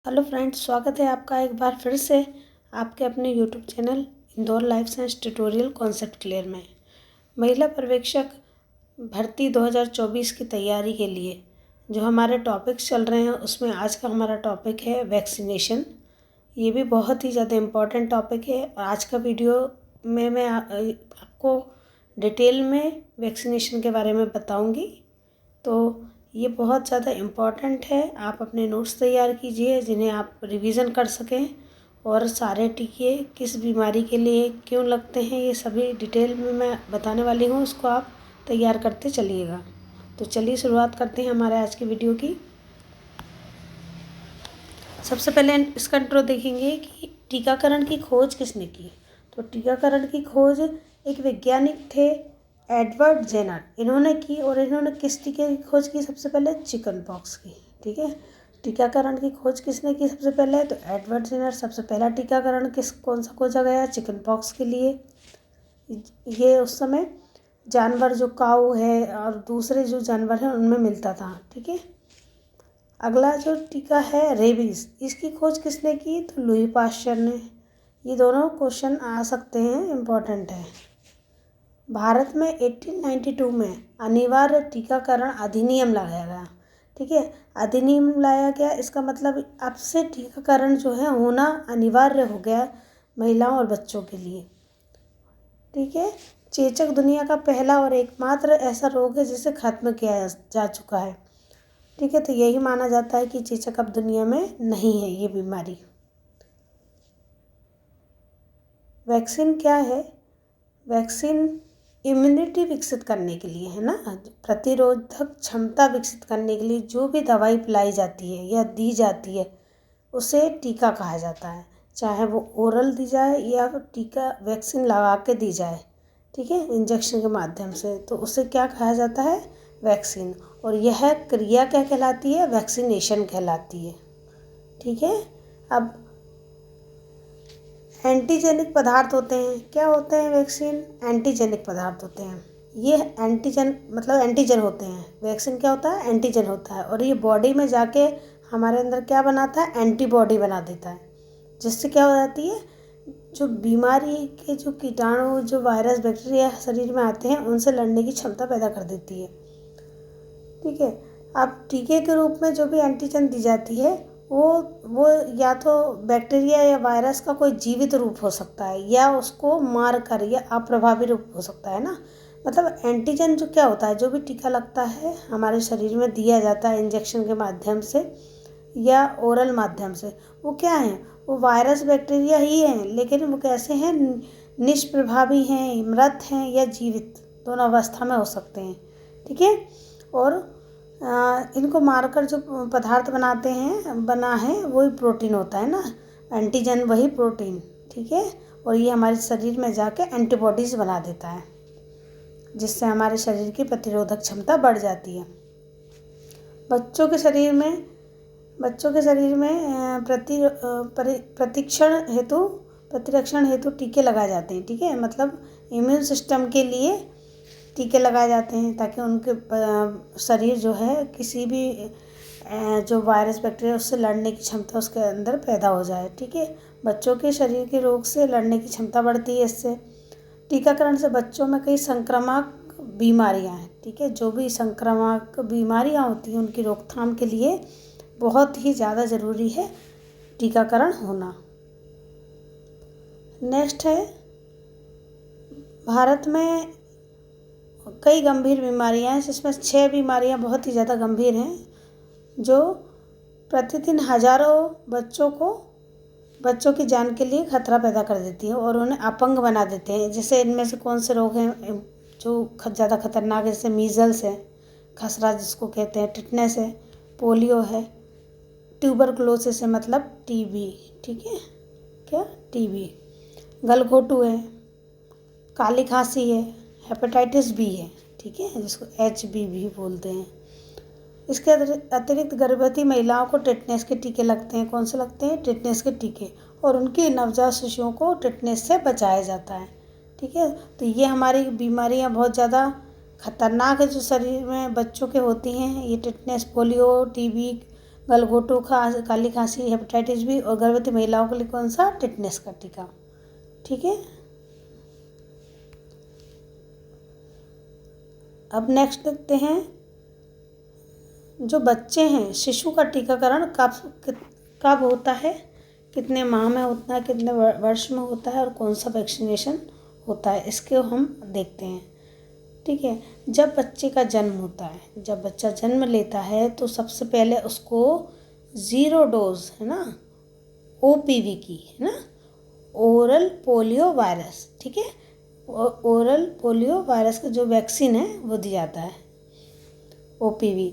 Hello friends, स्वागत है आपका एक बार फिर से आपके अपने YouTube channel Indore life science tutorial concept clear में। महिला पर्यवेक्षक भर्ती 2024 की तैयारी के लिए जो हमारे टॉपिक्स चल रहे हैं उसमें आज का हमारा टॉपिक है वैक्सीनेशन। ये भी बहुत ही ज़्यादा इम्पॉर्टेंट टॉपिक है और आज का वीडियो में मैं आपको डिटेल में वैक्सीनेशन के बारे में बताऊँगी। तो ये बहुत ज़्यादा इम्पॉर्टेंट है। आप अपने नोट्स तैयार कीजिए जिन्हें आप रिवीजन कर सकें, और सारे टीके किस बीमारी के लिए क्यों लगते हैं ये सभी डिटेल में मैं बताने वाली हूँ, उसको आप तैयार करते चलिएगा। तो चलिए शुरुआत करते हैं हमारे आज की वीडियो की। सबसे पहले इसका इंट्रो देखेंगे कि टीकाकरण की खोज किसने की। तो टीकाकरण की खोज एक वैज्ञानिक थे, एडवर्ड जेनर, इन्होंने की। और इन्होंने किस टीके की खोज की? सबसे पहले चिकन पॉक्स की। ठीक है, टीकाकरण की खोज किसने की सबसे पहले? तो एडवर्ड जेनर। सबसे पहला टीकाकरण कौन सा खोजा गया? चिकन पॉक्स के लिए। ये उस समय जानवर जो काऊ है और दूसरे जो जानवर हैं उनमें मिलता था। ठीक है, अगला जो टीका है रेबीज, इसकी खोज किसने की? तो लुई पाश्चर ने। ये दोनों क्वेश्चन आ सकते हैं, इम्पोर्टेंट है। भारत में 1892 में अनिवार्य टीकाकरण अधिनियम लाया गया। ठीक है, अधिनियम लाया गया, इसका मतलब अब से टीकाकरण जो है होना अनिवार्य हो गया महिलाओं और बच्चों के लिए। ठीक है, चेचक दुनिया का पहला और एकमात्र ऐसा रोग है जिसे खत्म किया जा चुका है। ठीक है, तो यही माना जाता है कि चेचक अब दुनिया में नहीं है ये बीमारी। वैक्सीन क्या है? वैक्सीन इम्यूनिटी विकसित करने के लिए है ना, प्रतिरोधक क्षमता विकसित करने के लिए जो भी दवाई पिलाई जाती है या दी जाती है उसे टीका कहा जाता है। चाहे वो ओरल दी जाए या टीका वैक्सीन लगा के दी जाए, ठीक है, इंजेक्शन के माध्यम से, तो उसे क्या कहा जाता है? वैक्सीन। और यह क्रिया क्या कहलाती है? वैक्सीनेशन कहलाती है। ठीक है, अब एंटीजेनिक पदार्थ होते हैं। क्या होते हैं? वैक्सीन एंटीजेनिक पदार्थ होते हैं। ये एंटीजन मतलब एंटीजन होते हैं। वैक्सीन क्या होता है? एंटीजन होता है, और ये बॉडी में जाके हमारे अंदर क्या बनाता है? एंटीबॉडी बना देता है, जिससे क्या हो जाती है, जो बीमारी के जो कीटाणु, जो वायरस, बैक्टीरिया शरीर में आते हैं उनसे लड़ने की क्षमता पैदा कर देती है। ठीक है, अब टीके के रूप में जो भी एंटीजन दी जाती है वो या तो बैक्टीरिया या वायरस का कोई जीवित रूप हो सकता है, या उसको मार कर, या अप्रभावी रूप हो सकता है ना। मतलब एंटीजन जो क्या होता है, जो भी टीका लगता है हमारे शरीर में दिया जाता है इंजेक्शन के माध्यम से या ओरल माध्यम से, वो क्या है? वो वायरस बैक्टीरिया ही हैं, लेकिन वो कैसे हैं? निष्प्रभावी हैं, मृत हैं या जीवित, दोनों अवस्था में हो सकते हैं। ठीक है, और इनको मारकर जो पदार्थ बना है वही प्रोटीन होता है ना, एंटीजन वही प्रोटीन। ठीक है, और ये हमारे शरीर में जाके एंटीबॉडीज़ बना देता है, जिससे हमारे शरीर की प्रतिरोधक क्षमता बढ़ जाती है। बच्चों के शरीर में प्रतिरक्षण हेतु टीके लगाए जाते हैं। ठीक है, मतलब इम्यून सिस्टम के लिए टीके लगाए जाते हैं, ताकि उनके शरीर जो है किसी भी जो वायरस बैक्टीरिया उससे लड़ने की क्षमता उसके अंदर पैदा हो जाए। ठीक है, बच्चों के शरीर के रोग से लड़ने की क्षमता बढ़ती है इससे। टीकाकरण से बच्चों में कई संक्रामक बीमारियां हैं। ठीक है, जो भी संक्रामक बीमारियां होती हैं उनकी रोकथाम के लिए बहुत ही ज़्यादा ज़रूरी है टीकाकरण होना। नेक्स्ट है, भारत में कई गंभीर बीमारियां हैं, जिसमें 6 बीमारियां बहुत ही ज़्यादा गंभीर हैं, जो प्रतिदिन हजारों बच्चों की जान के लिए खतरा पैदा कर देती हैं और उन्हें अपंग बना देते हैं। जैसे इनमें से कौन से रोग हैं जो ज़्यादा खतरनाक है? जैसे मीज़ल्स है, खसरा जिसको कहते हैं, टिटनेस है, पोलियो है, ट्यूबरकुलोसिस है मतलब टीबी। ठीक है, क्या? टीबी, गलघोटू है, काली खांसी है, हेपेटाइटिस बी है, ठीक है, जिसको HB भी बोलते हैं। इसके अतिरिक्त गर्भवती महिलाओं को टेटनेस के टीके लगते हैं। कौन से लगते हैं? टेटनेस के टीके, और उनके नवजात शिशुओं को टेटनेस से बचाया जाता है। ठीक है, तो ये हमारी बीमारियां बहुत ज़्यादा खतरनाक है जो शरीर में बच्चों के होती हैं। ये टेटनेस, पोलियो, टीबी, गलघोटू काली खांसी, हेपेटाइटिस बी, और गर्भवती महिलाओं के लिए कौन सा, टिटनेस का टीका। ठीक है। अब नेक्स्ट देखते हैं, जो बच्चे हैं शिशु का टीकाकरण कब होता है, कितने माह में होता है, कितने वर्ष में होता है, और कौन सा वैक्सीनेशन होता है, इसके हम देखते हैं। ठीक है। जब बच्चे का जन्म होता है, जब बच्चा जन्म लेता है तो सबसे पहले उसको 0 डोज है ना, OPV की है ना, ओरल पोलियो वायरस, ठीक है, ओरल पोलियो वायरस का जो वैक्सीन है वो दिया जाता है, OPV,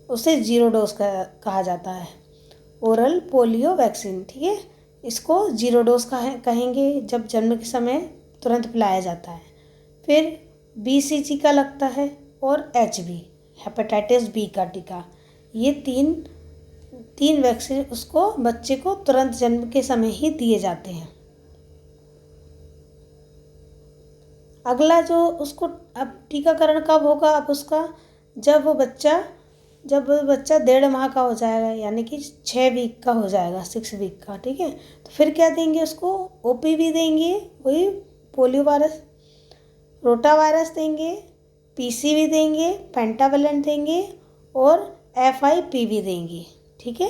उसे 0 डोज का कहा जाता है, ओरल पोलियो वैक्सीन। ठीक है। इसको 0 डोज का कहेंगे जब जन्म के समय तुरंत पिलाया जाता है। फिर BCG का लगता है, और HB हेपेटाइटिस बी का टीका। ये तीन वैक्सीन उसको बच्चे को तुरंत जन्म के समय ही दिए जाते हैं। अगला जो उसको अब टीकाकरण कब होगा, अब उसका जब वो बच्चा 1.5 माह का हो जाएगा, यानी कि 6 वीक का हो जाएगा, 6 वीक का। ठीक है। तो फिर क्या देंगे उसको, OPV देंगे, वही पोलियो वायरस, रोटा वायरस देंगे, PCV देंगे, पेंटावेलेंट देंगे, और FIPV देंगे। ठीक है।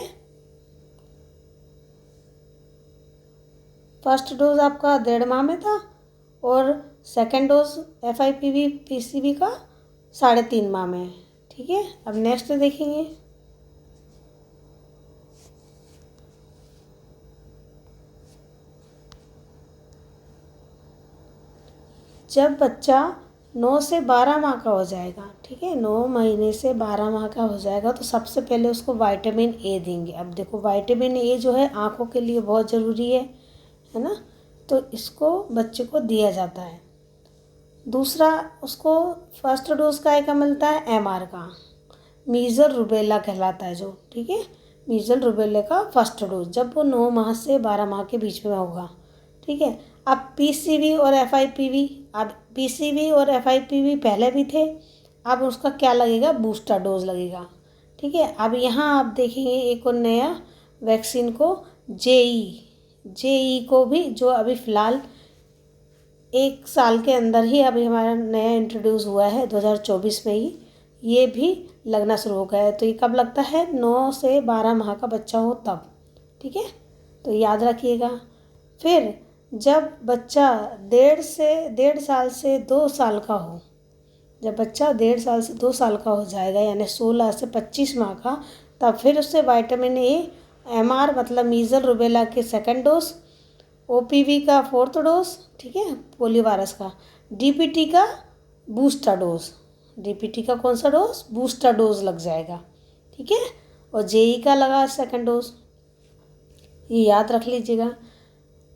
फर्स्ट डोज आपका 1.5 माह में था, और सेकेंड डोज FIPV PCV का 3.5 माह में। ठीक है। अब नेक्स्ट देखेंगे, जब बच्चा 9 से 12 माह का हो जाएगा, ठीक है, 9 महीने से 12 माह का हो जाएगा, तो सबसे पहले उसको विटामिन A देंगे। अब देखो विटामिन A जो है आँखों के लिए बहुत ज़रूरी है ना, तो इसको बच्चे को दिया जाता है। दूसरा उसको फर्स्ट डोज का मिलता है MR का, मीज़ल रुबेला कहलाता है जो। ठीक है। मीज़ल रुबेला का फर्स्ट डोज जब वो 9 माह से 12 माह के बीच में होगा। ठीक है। अब PCV और FIPV, अब PCV और FIPV पहले भी थे, अब उसका क्या लगेगा, बूस्टर डोज लगेगा। ठीक है। अब यहाँ आप देखेंगे एक और नया वैक्सीन को, JE को भी, जो अभी फ़िलहाल 1 साल के अंदर ही अभी हमारा नया इंट्रोड्यूस हुआ है, 2024 में ही ये भी लगना शुरू हो गया है। तो ये कब लगता है, 9 से 12 माह का बच्चा हो तब। ठीक है। तो याद रखिएगा। फिर जब बच्चा 1.5 साल से 2 साल का हो, जब बच्चा 1.5 साल से 2 साल का हो जाएगा, यानी 16 से 25 माह का, तब फिर उससे विटामिन A, MR मतलब मीज़ल रुबेला के सेकंड डोज, OPV का 4th डोज, ठीक है, पोलियो वायरस का, DPT का बूस्टर डोज, DPT का कौन सा डोज, बूस्टर डोज लग जाएगा। ठीक है। और JE का लगा सेकंड डोज, ये याद रख लीजिएगा।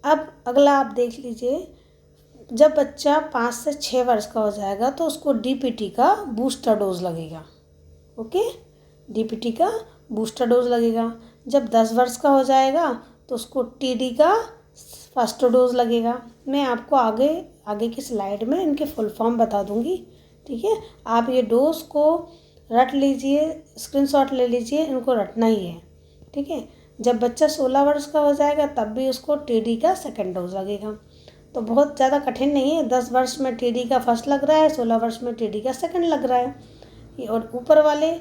अब अगला आप देख लीजिए, जब बच्चा 5 से 6 वर्ष का हो जाएगा तो उसको DPT का बूस्टर डोज लगेगा। ओके, DPT का बूस्टर डोज लगेगा। जब 10 वर्ष का हो जाएगा तो उसको TD का फर्स्ट डोज लगेगा। मैं आपको आगे की स्लाइड में इनके फुल फॉर्म बता दूंगी। ठीक है। आप ये डोज को रट लीजिए, स्क्रीनशॉट ले लीजिए, इनको रटना ही है। ठीक है। जब बच्चा 16 वर्ष का हो जाएगा तब भी उसको TD का सेकंड डोज लगेगा। तो बहुत ज़्यादा कठिन नहीं है, 10 वर्ष में TD का फर्स्ट लग रहा है, 16 वर्ष में TD का सेकंड लग रहा है। और ऊपर वाले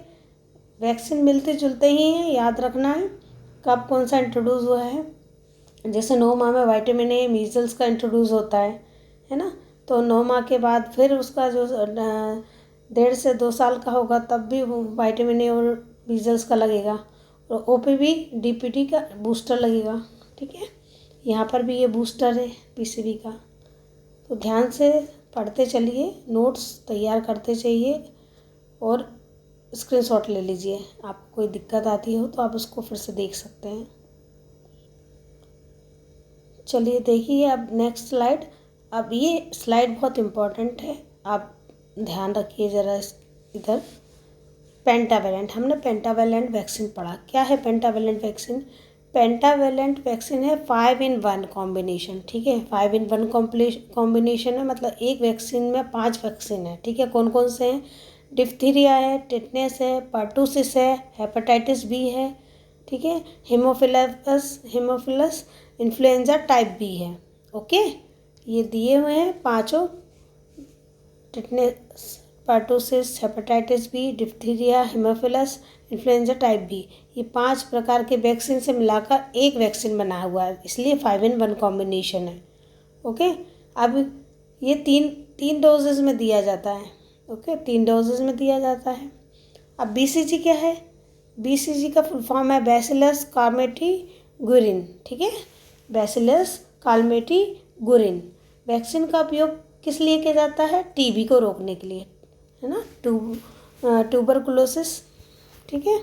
वैक्सीन मिलते जुलते ही हैं, याद रखना है कब कौन सा इंट्रोड्यूस हुआ है। जैसे 9 माह में विटामिन A मीज़ल्स का इंट्रोड्यूस होता है ना, तो 9 माह के बाद फिर उसका जो 1.5 से 2 साल का होगा तब भी विटामिन A और मीज़ल्स का लगेगा, और OPV DPT का बूस्टर लगेगा। ठीक है। यहाँ पर भी ये बूस्टर है PCV का। तो ध्यान से पढ़ते चलिए, नोट्स तैयार करते चाहिए, और स्क्रीनशॉट ले लीजिए। आपको कोई दिक्कत आती हो तो आप उसको फिर से देख सकते हैं। चलिए देखिए अब नेक्स्ट स्लाइड। अब ये स्लाइड बहुत इम्पोर्टेंट है, आप ध्यान रखिए ज़रा इधर। पेंटावेलेंट, हमने पेंटावेलेंट वैक्सीन पढ़ा। क्या है पेंटावेलेंट वैक्सीन? पेंटावेलेंट वैक्सीन है 5 in 1 कॉम्बिनेशन। ठीक है, 5 in 1 कॉम्बिनेशन है, मतलब एक वैक्सीन में 5 वैक्सीन है। ठीक है, कौन कौन से हैं? डिप्थीरिया है, टिटनेस है, पर्टूसिस है, हेपेटाइटिस बी है, ठीक है। हीमोफिलस इन्फ्लुएंजा टाइप बी है। ओके, ये दिए हुए हैं पांचों, tetanus, pertussis, hepatitis B, diphtheria, haemophilus influenza type B, ये 5 प्रकार के वैक्सीन से मिलाकर एक वैक्सीन बना हुआ है, इसलिए 5 in 1 कॉम्बिनेशन है। ओके, अब ये तीन डोजेज में दिया जाता है। ओके, 3 डोजेज में दिया जाता है। अब बीसीजी क्या है? बीसीजी का फुल फॉर्म है बैसिलस कालमेटी गुरिन। ठीक है, बैसिलस कालमेटी गुरिन। वैक्सीन का उपयोग किस लिए किया जाता है? टीबी को रोकने के लिए, है ना, ट्यूबरकुलोसिस। ठीक है,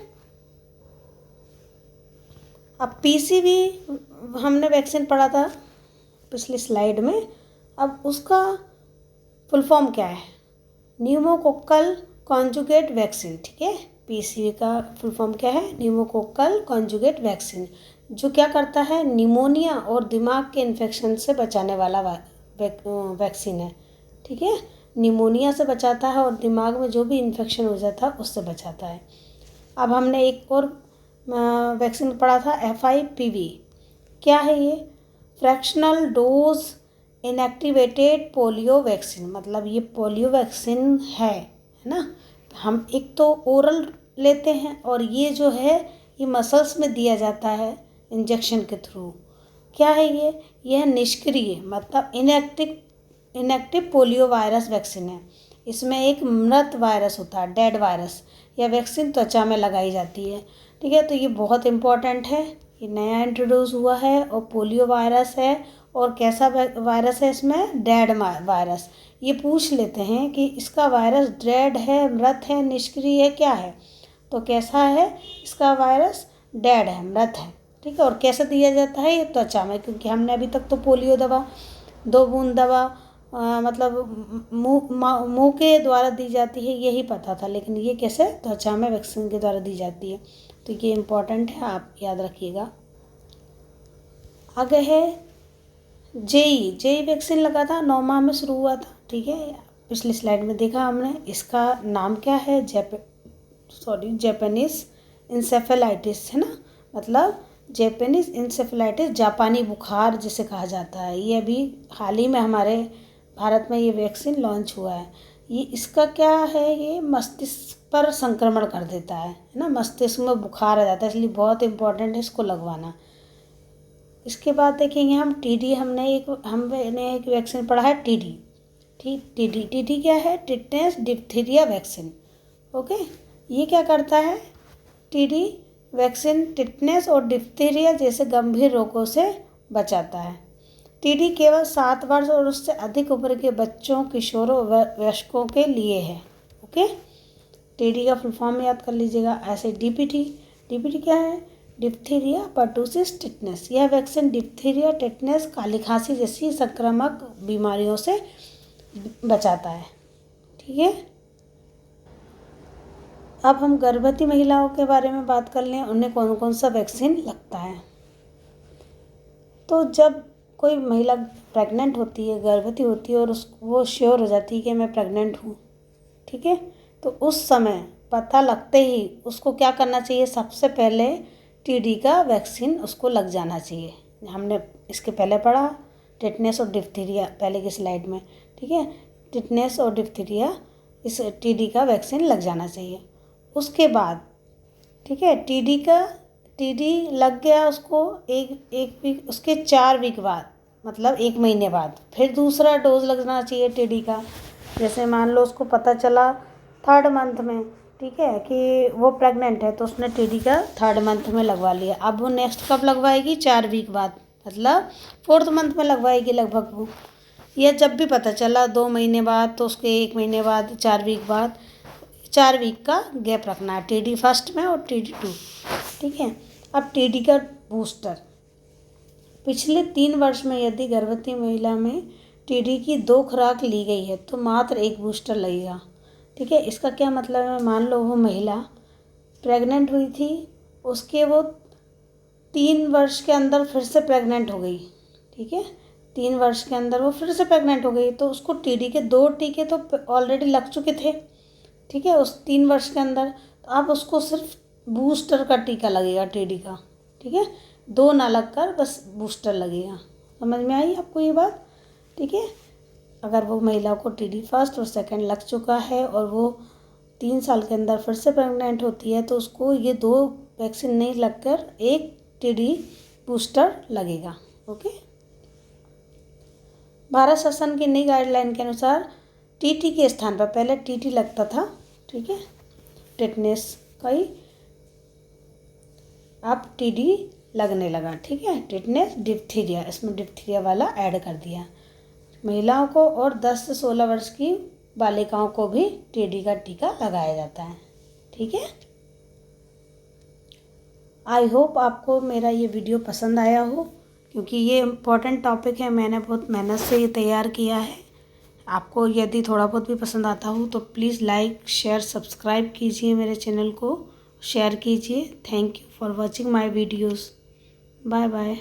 अब पीसीवी हमने वैक्सीन पढ़ा था पिछली स्लाइड में, अब उसका फुल फॉर्म क्या है? Pneumococcal conjugate vaccine. ठीक है, पीसीवी का फुल फॉर्म क्या है? न्यूमोकोक्कल कॉन्जुगेट वैक्सीन, जो क्या करता है? निमोनिया और दिमाग के इन्फेक्शन से बचाने वाला वैक्सीन है। ठीक है, निमोनिया से बचाता है और दिमाग में जो भी इन्फेक्शन हो जाता है उससे बचाता है। अब हमने एक और वैक्सीन पढ़ा था, FIPV। क्या है ये? Fractional dose inactivated polio vaccine. मतलब ये पोलियो वैक्सीन है ना। हम एक तो ओरल लेते हैं और ये जो है ये मसल्स में दिया जाता है इंजेक्शन के थ्रू। क्या है ये? यह निष्क्रिय मतलब इनएक्टिव पोलियो वायरस वैक्सीन है। इसमें एक मृत वायरस होता है, डेड वायरस। यह वैक्सीन त्वचा में लगाई जाती है। ठीक है, तो ये बहुत इम्पोर्टेंट है, ये नया इंट्रोड्यूस हुआ है और पोलियो वायरस है। और कैसा वायरस है इसमें? Dead virus. ये पूछ लेते हैं कि इसका वायरस डेड है, मृत है, निष्क्रिय है, क्या है? तो कैसा है इसका वायरस? डेड है, मृत है। ठीक है, और कैसे दिया जाता है? ये त्वचा में, क्योंकि हमने अभी तक तो पोलियो दवा 2 बूंद दवा मतलब मुंह के द्वारा दी जाती है यही पता था, लेकिन ये कैसे त्वचा में वैक्सीन के द्वारा दी जाती है। तो ये इम्पोर्टेंट है, आप याद रखिएगा। आगे है जेई वैक्सीन लगा था, 9 माह में शुरू हुआ था। ठीक है, पिछली स्लाइड में देखा हमने। इसका नाम क्या है? जापानीज इंसेफेलाइटिस, है ना। मतलब जापानीज इंसेफेलाइटिस, जापानी बुखार जिसे कहा जाता है। ये अभी हाल ही में हमारे भारत में ये वैक्सीन लॉन्च हुआ है। ये इसका क्या है? ये मस्तिष्क पर संक्रमण कर देता है ना, मस्तिष्क में बुखार आ जाता है, इसलिए बहुत इंपॉर्टेंट है इसको लगवाना। इसके बाद देखेंगे हम टीडी। हमने एक वैक्सीन पढ़ा है टीडी। टीडी क्या है? Tetanus diphtheria vaccine. ओके, ये क्या करता है? टीडी वैक्सीन टिटनेस और डिप्थीरिया जैसे गंभीर रोगों से बचाता है। टीडी केवल 7 वर्ष और उससे अधिक उम्र के बच्चों, किशोरों व वयस्कों के लिए है। ओके, टीडी का फुल फॉर्म याद कर लीजिएगा। ऐसे डीपीटी क्या है? Diphtheria pertussis tetanus. यह वैक्सीन डिप्थीरिया, टिटनेस, काली खांसी जैसी संक्रामक बीमारियों से बचाता है। ठीक है, अब हम गर्भवती महिलाओं के बारे में बात कर लें, उन्हें कौन कौन सा वैक्सीन लगता है। तो जब कोई महिला प्रेग्नेंट होती है, गर्भवती होती है और वो श्योर हो जाती है कि मैं प्रेग्नेंट हूँ, ठीक है, तो उस समय पता लगते ही उसको क्या करना चाहिए? सबसे पहले टीडी का वैक्सीन उसको लग जाना चाहिए। हमने इसके पहले पढ़ा टिटनेस और डिप्थीरिया पहले की स्लाइड में। ठीक है, टिटनेस और डिप्थीरिया, इस टीडी का वैक्सीन लग जाना चाहिए। उसके बाद ठीक है, टीडी लग गया उसको एक वीक, उसके 4 वीक बाद मतलब 1 महीने बाद फिर दूसरा डोज लगना चाहिए टीडी का। जैसे मान लो उसको पता चला 3rd मंथ में, ठीक है, कि वो प्रेग्नेंट है, तो उसने टीडी का 3rd मंथ में लगवा लिया। अब वो नेक्स्ट कब लगवाएगी? 4 वीक बाद, मतलब 4th मंथ में लगवाएगी लगभग वो। यह जब भी पता चला 2 महीने बाद, तो उसके 1 महीने बाद, 4 वीक बाद, 4 वीक का गैप रखना है टीडी फर्स्ट में और टीडी 2। ठीक है, अब टीडी का बूस्टर। पिछले 3 वर्ष में यदि गर्भवती महिला में टीडी की 2 खुराक ली गई है तो मात्र 1 बूस्टर लगेगा। ठीक है, इसका क्या मतलब है? मान लो वो महिला प्रेग्नेंट हुई थी, उसके वो 3 वर्ष के अंदर फिर से प्रेग्नेंट हो गई। ठीक है, 3 वर्ष के अंदर वो फिर से प्रेग्नेंट हो गई, तो उसको टीडी के 2 टीके तो ऑलरेडी लग चुके थे। ठीक है, उस 3 वर्ष के अंदर। तो अब उसको सिर्फ बूस्टर का टीका लगेगा टीडी का, ठीक है। 2 ना लगकर बस बूस्टर लगेगा। समझ में आई आपको ये बात, ठीक है। अगर वो महिला को टीडी फर्स्ट और सेकंड लग चुका है और वो 3 साल के अंदर फिर से प्रेग्नेंट होती है तो उसको ये 2 वैक्सीन नहीं लगकर 1 टीडी बूस्टर लगेगा। ओके। भारत शासन की नई गाइडलाइन के अनुसार टीटी के स्थान पर पहले टीटी लगता था, ठीक है, टेटनेस का ही अब टीडी लगने लगा, ठीक है। टेटनेस डिप्थीरिया, इसमें डिप्थीरिया वाला ऐड कर दिया। महिलाओं को और 10 से 16 वर्ष की बालिकाओं को भी टीडी का टीका लगाया जाता है, ठीक है। आई होप आपको मेरा ये वीडियो पसंद आया हो, क्योंकि ये इम्पोर्टेंट टॉपिक है। मैंने बहुत मेहनत से ये तैयार किया है। आपको यदि थोड़ा बहुत भी पसंद आता हो तो प्लीज़ लाइक शेयर सब्सक्राइब कीजिए, मेरे चैनल को शेयर कीजिए। Thank you for watching my videos. Bye bye.